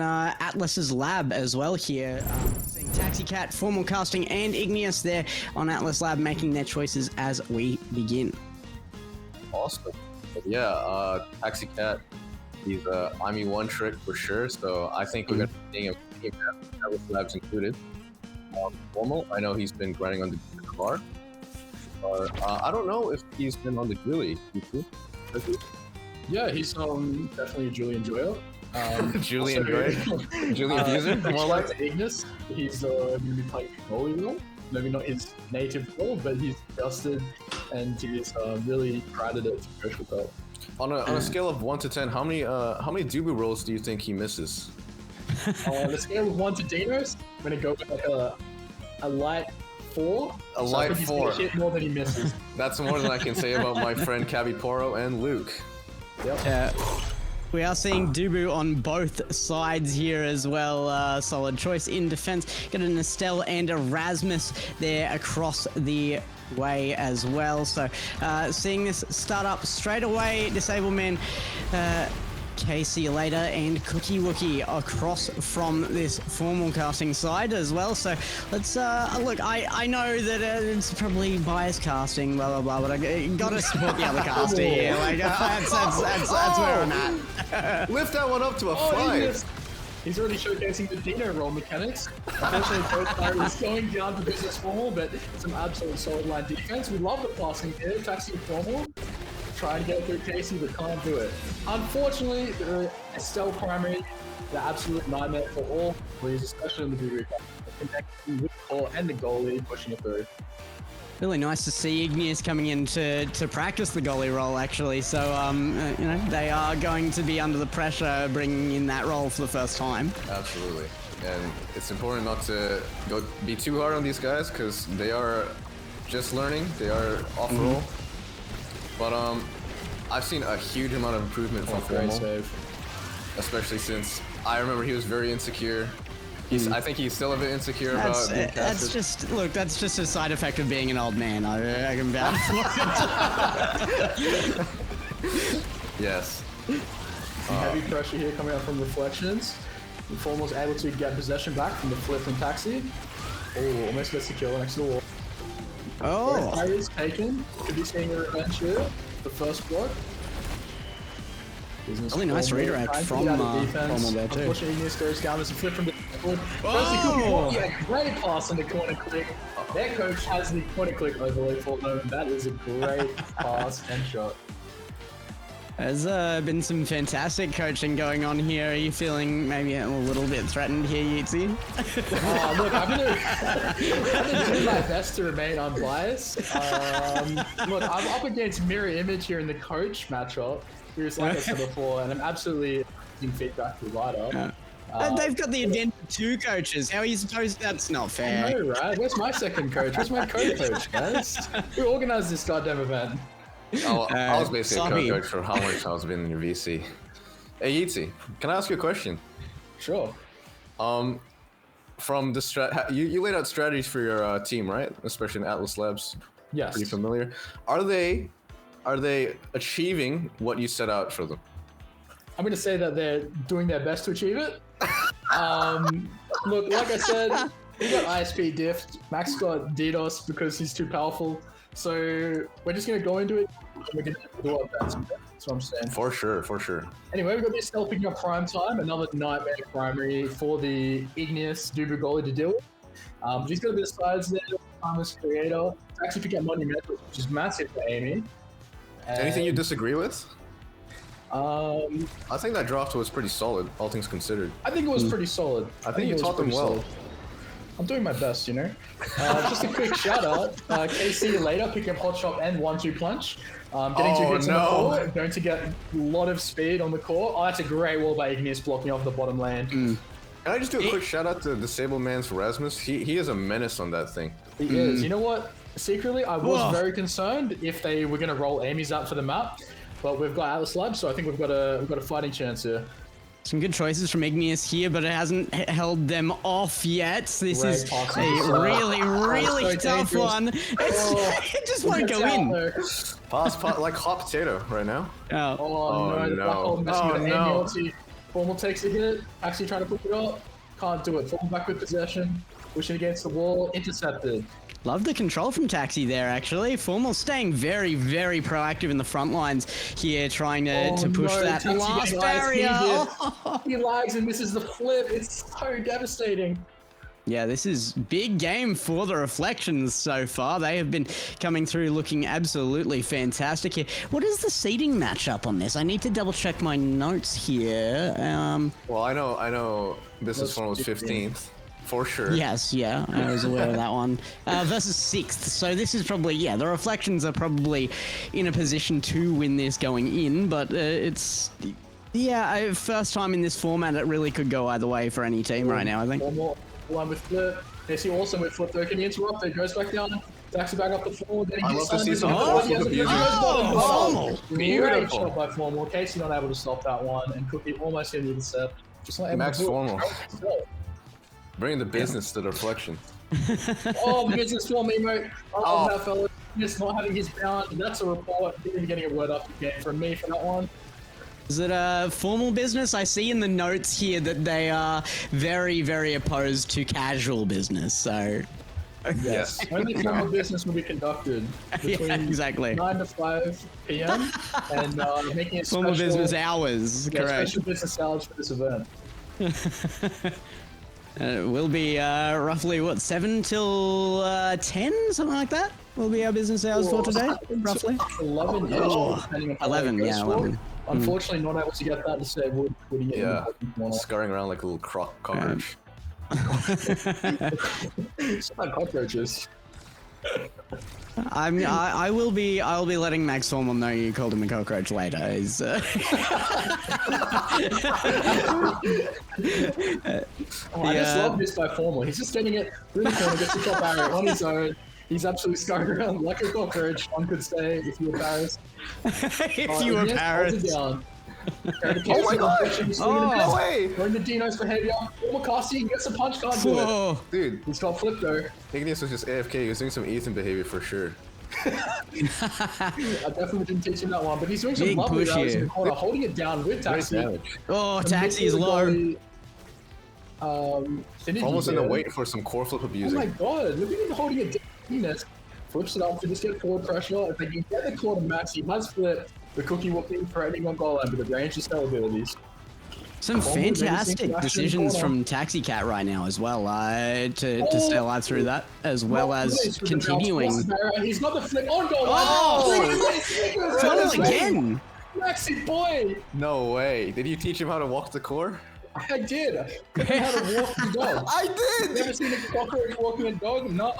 Atlas's lab as well here. Seeing Taxi Cat, Formal Casting, and Igneous there on Atlas Lab making their choices as we begin. Awesome. Yeah, Taxi Cat, he's a IME one trick for sure, so I think we're going to be seeing a team Atlas Labs included. Formal, I know he's been grinding on the car. I don't know if he's been on the Julie. Yeah, he's definitely a Julian enjoyer. Julian Gray? Julian Fuser? More like Ignis. He's going to be playing goalie role. Maybe not his native role, but he's adjusted and he's really proud of it to coach with that. On a scale of 1 to 10, how many Dubu rolls do you think he misses? On a scale of 1 to Dinos, I'm going to go with like a light 4. A light 4. He's hit more than he misses. That's more than I can say about my friend Cabby Poro and Luke. Yep. We are seeing Dubu on both sides here as well. Solid choice in defense. Got an Estelle and a Rasmus there across the way as well. So seeing this start up straight away, Disableman, see you later, and Cookie Wookie across from this Formal Casting side as well. So let's look. I know that it's probably biased casting, blah blah blah, but I gotta support the other caster here. Like that's where I'm at. Lift that one up to a 5. He's already showcasing the Dino roll mechanics. Unfortunately, both players going down for business Formal, but some absolute solid line defense. We love the passing here. Taxi Formal. Try to get through Casey, but can't do it. Unfortunately, the Estelle primary, the absolute nightmare for all players, especially in the Boo connecting with the core and the goalie, pushing it through. Really nice to see Igneous coming in to practice the goalie role, actually. So, you know, they are going to be under the pressure bringing in that role for the first time. Absolutely. And it's important not to be too hard on these guys because they are just learning. They are off roll. But I've seen a huge amount of improvement from Formal, especially since I remember he was very insecure. I think he's still a bit insecure about being casted. That's just a side effect of being an old man. I can vouch for it. Yes. Heavy pressure here coming out from Reflections. Formal's able to get possession back from the flip and Taxi. Oh, almost gets the kill next to the wall. Oh! Players taken. Could be seeing a revenge here. The first block. Really nice redirect from Formal there too. Unfortunately, Igneous goes down. There's a flip from the forward. Oh! Yeah, great pass on the corner click. Their coach has the corner click overlay for them. That is a great pass and shot. There's been some fantastic coaching going on here. Are you feeling maybe a little bit threatened here, Yitzy? Look, I'm gonna do my best to remain unbiased. Look, I'm up against Mirror Image here in the coach matchup. Like I said before, and I'm absolutely giving feedback to the writer. They've got the addendum 2 coaches. How are you supposed? That's not fair. I know, right? Where's my second coach? Where's my co-coach, guys? Who organized this goddamn event? I was basically a co-coach for how much I was been in your VC. Hey Yeezy, can I ask you a question? Sure. From the you laid out strategies for your team, right? Especially in Atlas Labs. Yes. Pretty familiar. Are they achieving what you set out for them? I'm gonna say that they're doing their best to achieve it. Look, like I said, we got ISP Dift. Max got DDoS because he's too powerful. So we're just gonna go into it. And we're gonna do our best. That's what I'm saying. For sure. Anyway, we've got this Estelle picking up prime time. Another nightmare primary for the Igneous Dubu goalie to deal with. He's got a bit of sides there. Timeless creator. Actually pick up Monumental, which is massive for Amy. Anything you disagree with? I think that draft was pretty solid, all things considered. I think it was pretty solid. I think you taught them well. Solid. I'm doing my best, you know. Just a quick shout out. KC later picking up Hot Shot and 1-2 Punch. Getting 2 hits on the core, going to get a lot of speed on the core. Oh, that's a great wall by Igneous blocking off the bottom lane. Can I just do a quick shout out to Disableman's Rasmus? He is a menace on that thing. He is. You know what? Secretly, I was very concerned if they were going to roll Amy's up for the map, but we've got Atlas Lab, so I think we've got a fighting chance here. Some good choices from Igneous here, but it hasn't held them off yet. This is a really tough one. It just won't go in. Pass like hot potato right now. Oh no. Formal takes a hit. Actually trying to pick it up. Can't do it. Formal back with possession. Pushing against the wall. Intercepted. Love the control from Taxi there, actually. Formal staying very, very proactive in the front lines here, trying to push no, that Taxi last getting barrier. eyes. He lags and misses the flip. It's so devastating. Yeah, this is big game for the Reflections so far. They have been coming through looking absolutely fantastic here. What is the seeding matchup on this? I need to double check my notes here. Well, I know Business Formal was 15th. For sure. Yes, yeah, I was aware of that one. Versus 6th, so this is probably, yeah, the Reflections are probably in a position to win this going in, but it's, yeah, first time in this format, it really could go either way for any team right now, I think. One with flip. They see also with flip though. Can he interrupt? It goes back down. Taxi back up the floor. Then I he love to see gets some signed. formal abusing. Formal. Great Beautiful. shot by Formal. Casey not able to stop that one, and Cookie almost hit the intercept. Just not able Max to do it. Formal. Bringing the business to the Reflection. Oh, the business Formal emote. I love that fella. Just not having his bound. That's a report. Didn't even getting a word up again from me for that one. Is it a formal business? I see in the notes here that they are very, very opposed to casual business, so... Yes. Only formal business will be conducted between Yeah, exactly. 9 to 5 p.m. and making it Formal special, business hours, yeah, correct. special business hours for this event. It will be roughly, what, 7 till 10? Something like that? Will be our business hours for today, roughly? 11 depending on how 11, it goes yeah, for. 11. Unfortunately, not able to get that to say would he get Yeah. in the corner. Scurrying around like a little cockroach. It's not cockroaches. I will be letting Max Formal know you called him a cockroach later. I just love this by Formal. He's just getting it through the corner, gets the top barrier on his own. He's absolutely scurrying around like a cockroach, one could say, if you were Paris. If you were Paris. Oh my god! No way! Going to Dino's behavior. Formal casting, gets a punch, can't do it. Whoa. Dude, He's got flip though. Igneous was just AFK. He was doing some Ethan behavior for sure. I definitely didn't teach him that one, but he's doing some Big lovely push rounds in here. the corner, holding it down with Great Taxi. damage. Oh, Taxi is low. Synergy Almost in the there. wait for some core flip Oh abusing. my god, look at him holding it down. Venus flips it up to just get forward pressure. If they can get the core to Max, he has flipped. The Cookie will be for anyone goal line, but the range is no abilities. Some Formal maybe fantastic think decisions corner. from Taxi Cat right now as well, to stay alive through that, as well as continuing. He's got the flip on goal Oh! line. Funnel again! Maxi boy! No way. Did you teach him how to walk the core? I did. I how to walk the dog. I did! Never seen a cockroach walking a dog? No,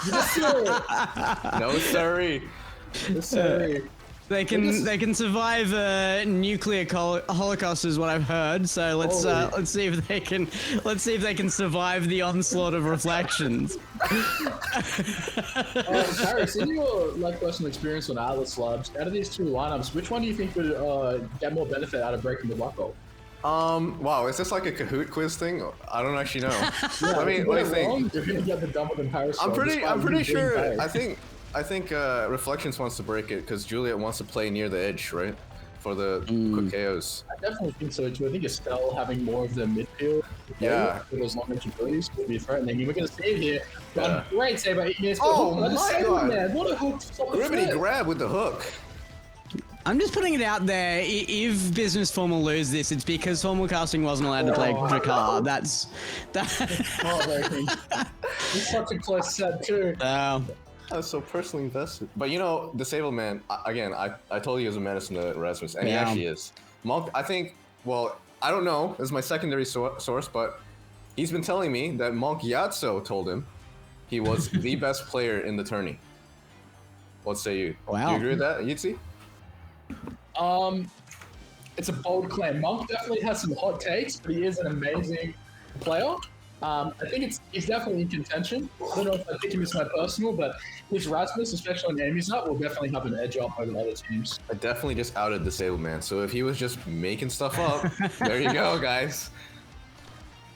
you just saw it. No, sorry. Just sorry. They can survive a nuclear holocaust, is what I've heard. So let's see if they can survive the onslaught of reflections. Paris, in your personal experience on Atlas Labs, out of these two lineups, which one do you think would get more benefit out of breaking the black hole? Wow, is this like a Kahoot quiz thing? I don't actually know. Yeah, let me think. You're gonna get the dumber than Paris. I'm score, pretty despite you being sure. Paris. I think Reflections wants to break it because Juliet wants to play near the edge, right? For the quick KOs. I definitely think so too. I think Estelle having more of the midfield. Yeah. With those long abilities could be threatening. We're gonna save here. Yeah. Great save by Igneous. Oh But my save, God. man. What a hook! Stop the Grimity flip. grab with the hook. I'm just putting it out there. If Business Formal lose this, it's because Formal Casting wasn't allowed to play Drakkar. That's that. Heartbreaking. It's such a close set too. I was so personally invested. But you know, Disabled Man, again, I told you he was a menace in the Erasmus, and he Yeah. actually is. Monk, I think, well, I don't know, this is my secondary source, but he's been telling me that Monk Yatso told him he was the best player in the tourney. What say you? Wow. Do you agree with that, Yitzi? It's a bold claim. Monk definitely has some hot takes, but he is an amazing player. I think he's definitely in contention. I don't know if I pick him as my personal, but his Rasmus, especially on Amy's Nut, will definitely have an edge up over other teams. I definitely just outed Disabled Man, so if he was just making stuff up, there you go, guys.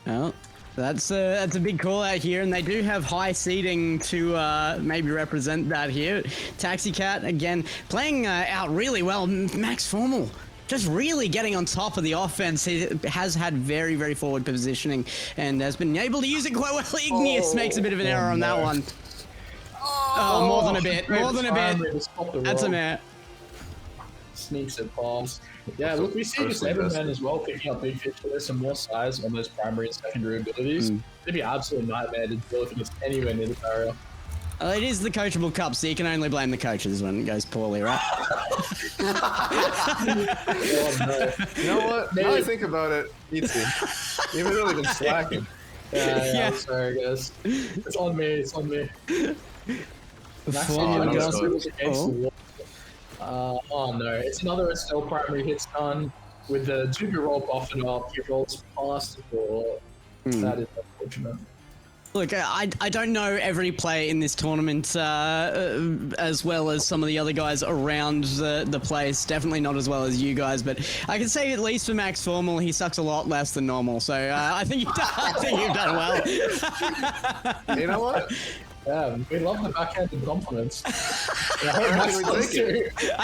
Well, that's a big call out here, and they do have high seeding to maybe represent that here. Taxi Cat again playing out really well. Max Formal just really getting on top of the offense. He has had very, very forward positioning and has been able to use it quite well. Igneous makes a bit of an error on that one. Oh, more than a bit. More than a bit. That's a mare. Sneaks it past. Yeah, look, we see Disabled Man as well picking up big fish. There's some more size on those primary and secondary abilities. It'd be an absolute nightmare to deal if it gets anywhere near the barrier. It is the coachable cup, so you can only blame the coaches when it goes poorly, right? Oh, no. You know what? Now I think about it, You've really been slacking. Yeah. I'm sorry, guys. It's on me. It's on me. Oh no, it's another Estelle primary hits done with the Juby roll buffing up. He rolls past the ball. That is unfortunate. Look, I don't know every player in this tournament as well as some of the other guys around the place. Definitely not as well as you guys, but I can say at least for Max Formal, he sucks a lot less than normal. So I think you've done well. You know what? Yeah, we love the backhanded compliments. I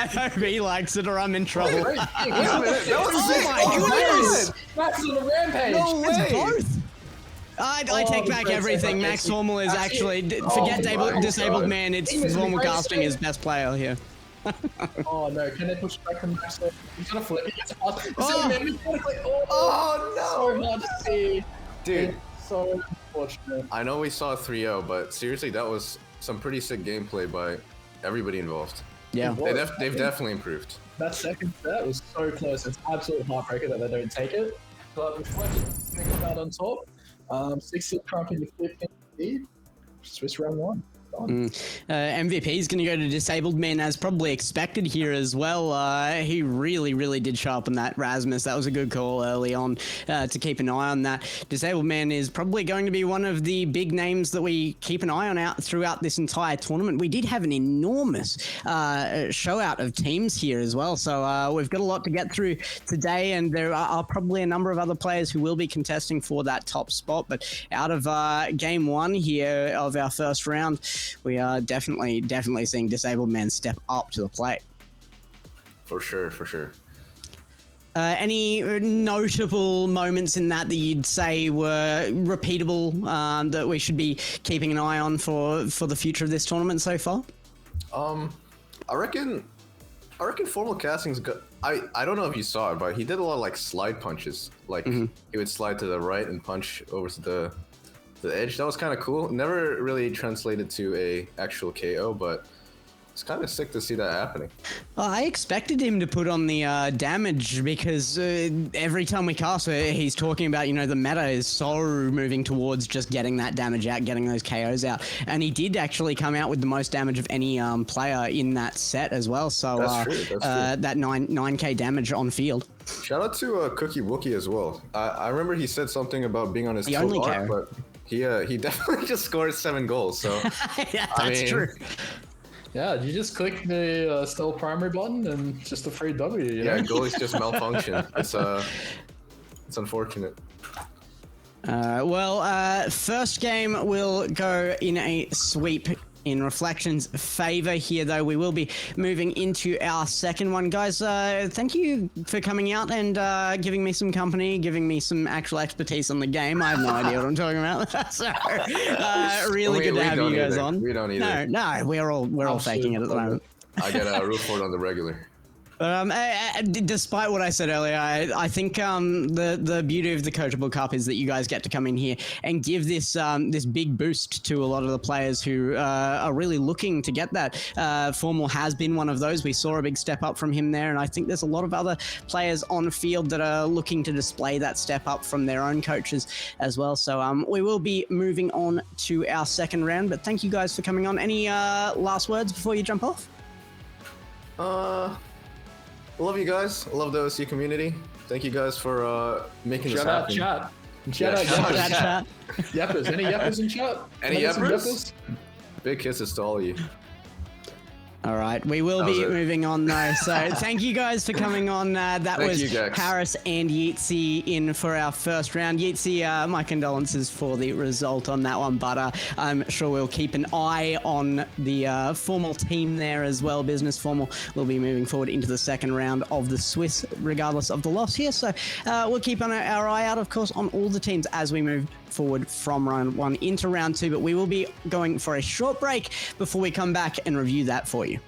hope he likes it or I'm in trouble. Wait a minute, that was Oh my goodness! Max on the rampage! No way! It's both! I take back everything. Max Formal is actually... Forget Disabled Man, it's Formal casting his best player here. Oh no, can they push back from Max? He's gonna flip, he gets past. Oh no! So hard to see. Dude. So unfortunate. I know we saw 3-0, but seriously, that was some pretty sick gameplay by everybody involved. Yeah. They've definitely improved. That second set was so close. It's absolute heartbreaker that they don't take it. But Reflection taking that on top. 16 currently 15 lead. Swiss round one. MVP is going to go to Disabled Man as probably expected here as well. He really did sharpen that Rasmus. That was a good call early on to keep an eye on that. Disabled Man is probably going to be one of the big names that we keep an eye on out throughout this entire tournament. We did have an enormous show out of teams here as well. So we've got a lot to get through today, and there are probably a number of other players who will be contesting for that top spot. But out of game one here of our first round, we are definitely seeing Disabled Man step up to the plate. For sure. Any notable moments in that you'd say were repeatable that we should be keeping an eye on for the future of this tournament so far? I reckon Formal Casting's got... I don't know if you saw it, but he did a lot of like slide punches. Like he would slide to the right and punch over to the edge. That was kind of cool. Never really translated to a actual KO, but it's kind of sick to see that happening. I expected him to put on the damage because every time we cast, he's talking about, the meta is so moving towards just getting that damage out, getting those KOs out. And he did actually come out with the most damage of any player in that set as well. So that's true. That 9k damage on field. Shout out to Cookie Wookie as well. I remember he said something about being on his tilt arc, but he definitely just scored 7 goals. So yeah, that's true. Yeah, you just click the Stell primary button and just a free W. Yeah, goalies just malfunction. It's unfortunate. First game will go in a sweep in Reflection's favor here, though. We will be moving into our second one. Guys, thank you for coming out and giving me some company, giving me some actual expertise on the game. I have no idea what I'm talking about. So, really good to have you guys on. We don't either. No, we're all faking it at the moment. I get a root for it on the regular. Despite what I said earlier, I think the beauty of the Coachable Cup is that you guys get to come in here and give this this big boost to a lot of the players who are really looking to get that. Formal has been one of those. We saw a big step up from him there, and I think there's a lot of other players on field that are looking to display that step up from their own coaches as well. So we will be moving on to our second round, but thank you guys for coming on. Any last words before you jump off? I love you guys. I love the OC community. Thank you guys for making this happen. Shout out chat. Yeppers. Any yeppers in chat? Any yeppers? Big kisses to all of you. All right, we will That be was it. moving on though. So thank you guys for coming on. That Thank was you, Gex. Harris and Yeatsy in for our first round. Yeatsy, my condolences for the result on that one, but I'm sure we'll keep an eye on the formal team there as well. Business Formal will be moving forward into the second round of the Swiss, regardless of the loss here. So we'll keep our eye out, of course, on all the teams as we move forward from round 1 into round 2, but we will be going for a short break before we come back and review that for you.